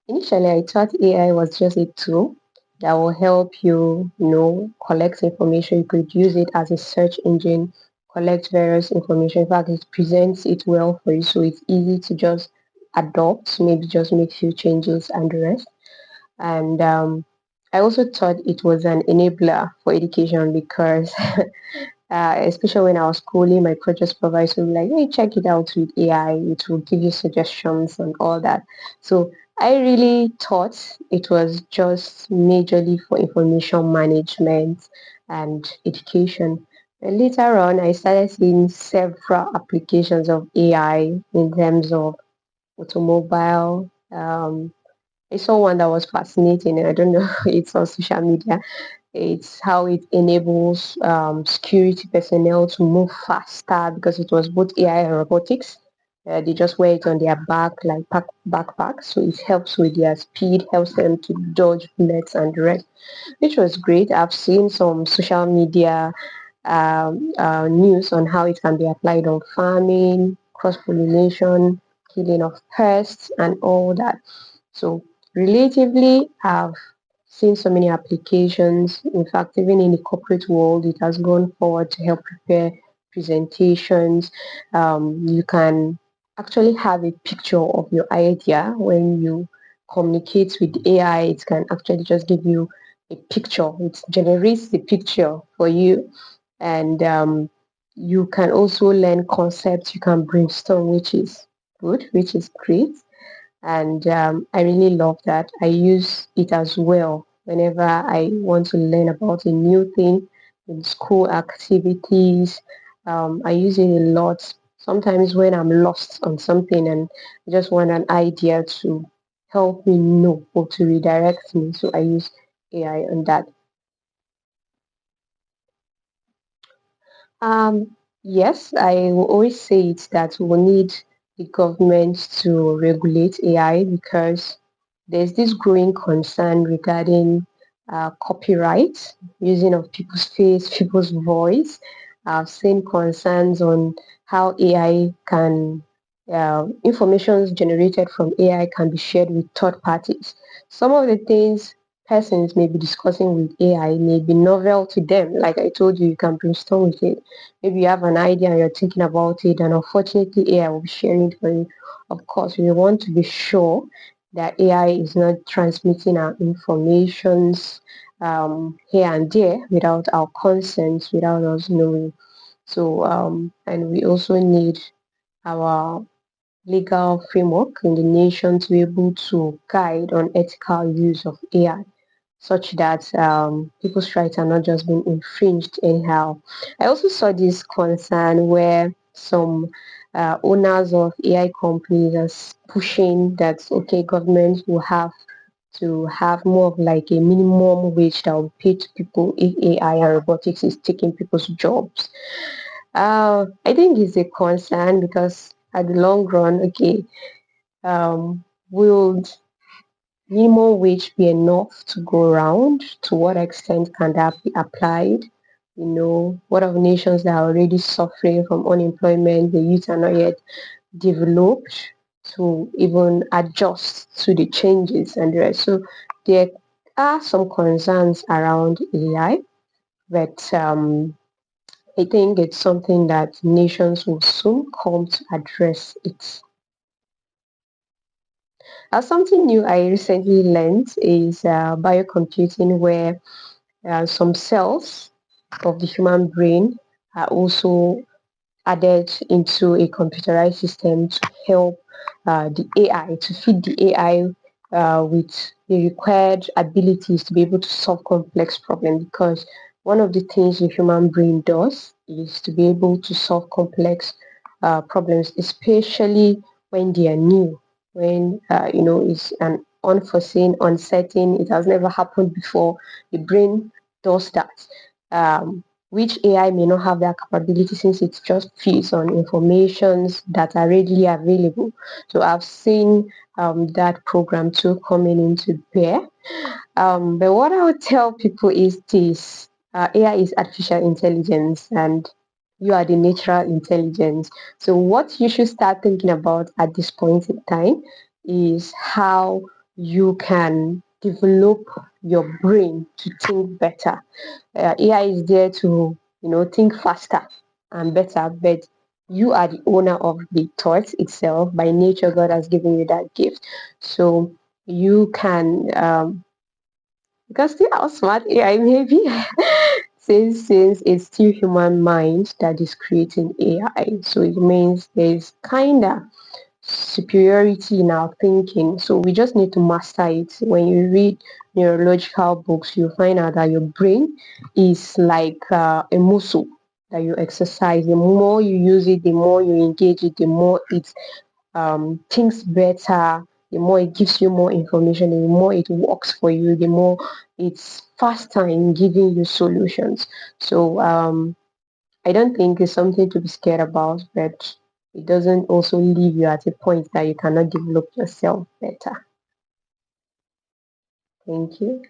Initially, I thought AI was just a tool that will help you, collect information. You could use it as a search engine, collect various information. In fact, it presents it well for you, so it's easy to just adopt, maybe just make few changes and the rest. And I also thought it was an enabler for education because especially when I was schooling, my project supervisor would be like, hey, check it out with AI. It will give you suggestions and all that. So I really thought it was just majorly for information management and education. And later on, I started seeing several applications of AI in terms of automobile. I saw one that was fascinating, and I don't know, it's on social media. It's how it enables security personnel to move faster because it was both AI and robotics. They just wear it on their back, like backpack, so it helps with their speed, helps them to dodge bullets and the rest, which was great. I've seen some social media news on how it can be applied on farming, cross pollination, killing of pests, and all that. So relatively, I've seen so many applications. In fact, even in the corporate world, it has gone forward to help prepare presentations. You can actually have a picture of your idea when you communicate with AI. It can actually just give you a picture. It generates the picture for you, and you can also learn concepts. You can brainstorm, which is good, which is great, and I really love that. I use it as well whenever I want to learn about a new thing in school activities. I use it a lot. Sometimes when I'm lost on something and I just want an idea to help me know or to redirect me, so I use AI on that. Yes, I will always say it that we need the government to regulate AI because there's this growing concern regarding copyright, using of people's face, people's voice. I've seen concerns on how AI can, information generated from AI can be shared with third parties. Some of the things persons may be discussing with AI may be novel to them. Like I told you, you can brainstorm with it. Maybe you have an idea and you're thinking about it, and unfortunately, AI will be sharing it for you. Of course, we want to be sure that AI is not transmitting our informations here and there without our consent, without us knowing. So, and we also need our legal framework in the nation to be able to guide on ethical use of AI such that people's rights are not just being infringed anyhow. I also saw this concern where some owners of AI companies are pushing that okay, government will have to have more of like a minimum wage that will pay to people if AI and robotics is taking people's jobs. I think it's a concern because at the long run, okay, will minimum wage be enough to go around? To what extent can that be applied? What of nations that are already suffering from unemployment, the youth are not yet developed to even adjust to the changes and the rest. So there are some concerns around AI, but I think it's something that nations will soon come to address it. Something new I recently learned is biocomputing, where some cells of the human brain are also added into a computerized system to help the AI, to feed the AI with the required abilities to be able to solve complex problems. Because one of the things the human brain does is to be able to solve complex problems, especially when they are new, when it's an unforeseen, uncertain, it has never happened before. The brain does that. Which AI may not have that capability since it just feeds on informations that are readily available. So I've seen that program too coming into bear. But what I would tell people is this: AI is artificial intelligence, and you are the natural intelligence. So what you should start thinking about at this point in time is how you can develop your brain to think better. AI is there to, think faster and better, but you are the owner of the thought itself. By nature, God has given you that gift. So you can still outsmart AI maybe, since it's still human mind that is creating AI. So it means there's kinda superiority in our thinking. So we just need to master it. When you read neurological books, you find out that your brain is like a muscle that you exercise. The more you use it, the more you engage it, the more it thinks better, the more it gives you more information, the more it works for you, the more it's faster in giving you solutions. So I don't think it's something to be scared about, but it doesn't also leave you at a point that you cannot develop yourself better. Thank you.